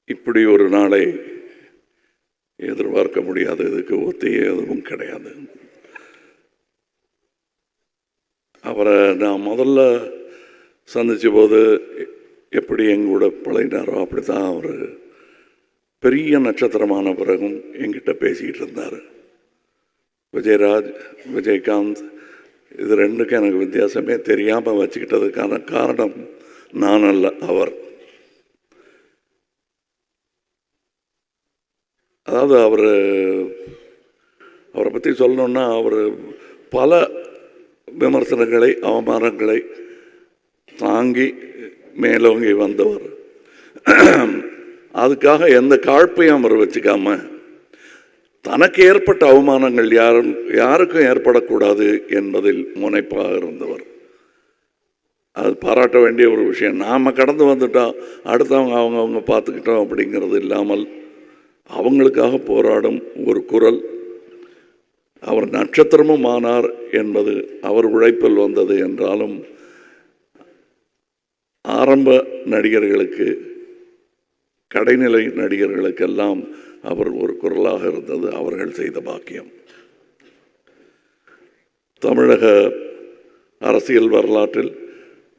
இப்படி ஒரு நாளை எதிர்பார்க்க முடியாது. இதுக்கு ஒத்தியே எதுவும் கிடையாது. அவரை நான் முதல்ல சந்தித்த போது எப்படி எங்கூட பழகினாரோ அப்படித்தான் அவர் பெரிய நட்சத்திரமான பிறகும் எங்கிட்ட பேசிக்கிட்டு இருந்தார். விஜயராஜ், விஜயகாந்த், இது ரெண்டுக்கும் எனக்கு வித்தியாசமே தெரியாமல் வச்சுக்கிட்டதுக்கான காரணம் நான் அல்ல, அவர். அதாவது அவரை பற்றி சொல்லணுன்னா அவர் பல விமர்சனங்களை, அவமானங்களை தாங்கி மேலோங்கி வந்தவர். அதுக்காக எந்த காழ்ப்பையும் அவர் வச்சுக்காம தனக்கு ஏற்பட்ட அவமானங்கள் யாருக்கும் ஏற்படக்கூடாது என்பதில் முனைப்பாக இருந்தவர். அது பாராட்ட வேண்டிய ஒரு விஷயம். நாம் கடந்து வந்துட்டோம், அடுத்தவங்க அவங்க பார்த்துக்கிட்டோம் அப்படிங்கிறது இல்லாமல் அவங்களுக்காக போராடும் ஒரு குரல். அவர் நட்சத்திரமும் ஆனார் என்பது அவர் உழைப்பில் வந்தது என்றாலும் ஆரம்ப நடிகர்களுக்கு, கடைநிலை நடிகர்களுக்கெல்லாம் அவர் ஒரு குரலாக இருந்தது. அவர்கள் செய்த பாக்கியம். தமிழக அரசியல் வரலாற்றில்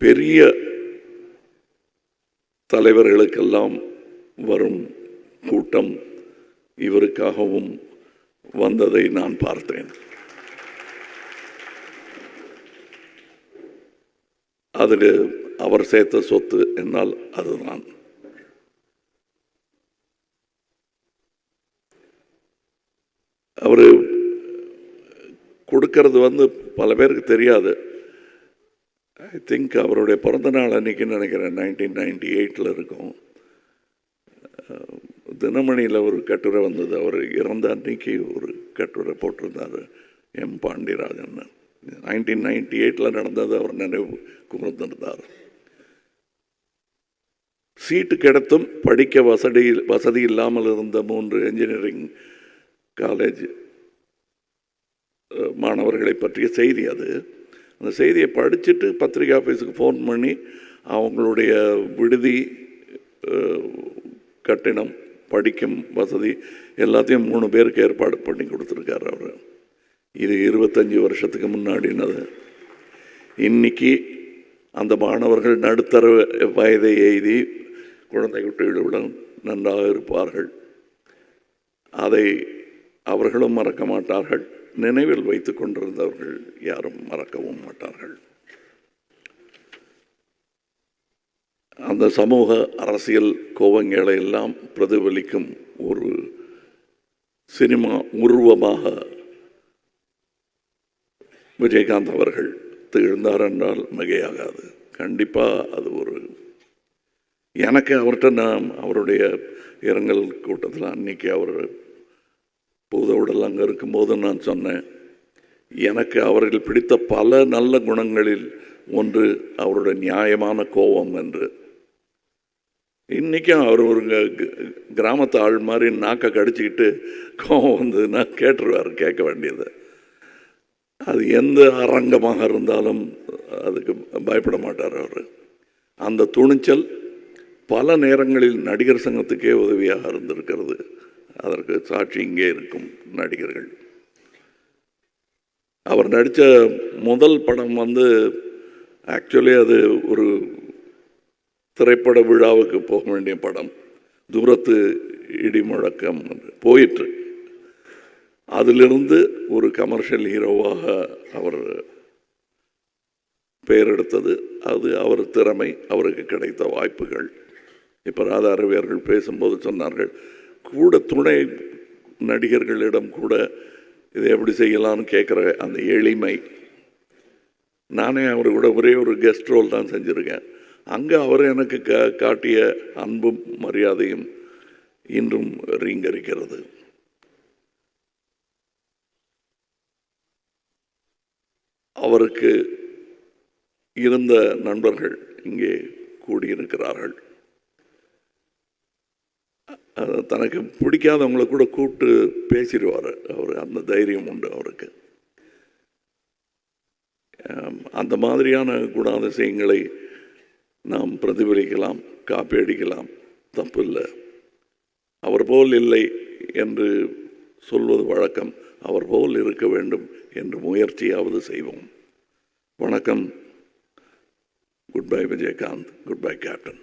பெரிய தலைவர்களுக்கெல்லாம் வரும் கூட்டம் இவருக்காகவும் வந்ததை நான் பார்த்தேன். அதுக்கு அவர் சேர்த்த சொத்து என்னால் அதுதான். அவர் கொடுக்கறது பல பேருக்கு தெரியாது. ஐ திங்க் அவருடைய பிறந்த நாள் அன்னைக்குன்னு நினைக்கிறேன், 1998 இருக்கும். தினமணியில் ஒரு கட்டுரை வந்தது. அவர் இறந்த அன்னைக்கு ஒரு கட்டுரை போட்டிருந்தார் எம் பாண்டியராஜன். 1998 நடந்தது அவர் நினைவு கூர்ந்திருந்தார். சீட்டு கிடைத்தும் படிக்க வசதி இல்லாமல் இருந்த 3 என்ஜினியரிங் காலேஜ் மாணவர்களை பற்றிய செய்தி அது. அந்த செய்தியை படிச்சுட்டு பத்திரிகை ஆஃபீஸுக்கு ஃபோன் பண்ணி அவங்களுடைய விடுதி, கட்டிடம், படிக்கும் வசதி எல்லாத்தையும் 3 பேருக்கு ஏற்பாடு பண்ணி கொடுத்துருக்காரு அவர். இது 25 வருஷத்துக்கு முன்னாடினது. இன்னைக்கு அந்த மாணவர்கள் நடுத்தர வயதை எய்தி குழந்தை குட்டிகளுடன் நன்றாக இருப்பார்கள். அதை அவர்களும் மறக்க மாட்டார்கள். நினைவில் வைத்துக் கொண்டிருந்தவர்கள் யாரும் மறக்கவும் மாட்டார்கள். அந்த சமூக அரசியல் கோவங்களை எல்லாம் பிரதிபலிக்கும் ஒரு சினிமா உருவமாக விஜயகாந்த் அவர்கள் திகழ்ந்தார் என்றால் மிகையாகாது. கண்டிப்பாக அது ஒரு எனக்கு அவர்கிட்ட நான் அவருடைய இரங்கல் கூட்டத்தில் அன்னைக்கு அவர் பூதவுடல் அங்கே இருக்கும்போது நான் சொன்னேன், எனக்கு அவர்கள் பிடித்த பல நல்ல குணங்களில் ஒன்று அவருடைய நியாயமான கோபம் என்று. இன்றைக்கும் அவர் ஒரு கிராமத்து ஆள் மாதிரி நாக்கை கடிச்சிக்கிட்டு கோபம் வந்ததுன்னா கேட்டுருவார், கேட்க வேண்டியது. அது எந்த அரங்கமாக இருந்தாலும் அதுக்கு பயப்பட மாட்டார் அவர். அந்த துணிச்சல் பல நேரங்களில் நடிகர் சங்கத்துக்கே உதவியாக இருந்திருக்கிறது. அதற்கு சாட்சி இங்கே இருக்கும் நடிகர்கள். அவர் நடித்த முதல் படம் ஆக்சுவலி அது ஒரு திரைப்பட விழாவுக்கு போக வேண்டிய படம். தூரத்து இடி முழக்கம் போயிற்று. அதிலிருந்து ஒரு கமர்ஷியல் ஹீரோவாக அவர் பெயர் எடுத்தது. அது அவர் திறமை, அவருக்கு கிடைத்த வாய்ப்புகள். இப்போ ராதா ரவியர்கள் பேசும்போது சொன்னார்கள், கூட துணை நடிகர்களிடம் கூட இதை எப்படி செய்யலாம்னு கேட்குற அந்த எளிமை. நானே அவர் கூட ஒரே ஒரு கெஸ்ட் ரோல் தான் செஞ்சுருக்கேன். அங்கே அவர் எனக்கு காட்டிய அன்பும் மரியாதையும் இன்றும் ரீங்கரிக்கிறது. அவருக்கு இருந்த நண்பர்கள் இங்கே கூடியிருக்கிறார்கள். தனக்கு பிடிக்காதவங்களை கூட கூப்பிட்டு பேசிடுவார் அவர். அந்த தைரியம் உண்டு அவருக்கு. அந்த மாதிரியான குணாதிசயங்களை நாம் பிரதிபலிக்கலாம், காப்பி அடிக்கலாம், தப்பு இல்லை. போல் இல்லை என்று சொல்வது வழக்கம். அவர் போல் இருக்க வேண்டும் என்று முயற்சியாவது செய்வோம். வணக்கம். Good bye Vijayakanth. Good bye captain.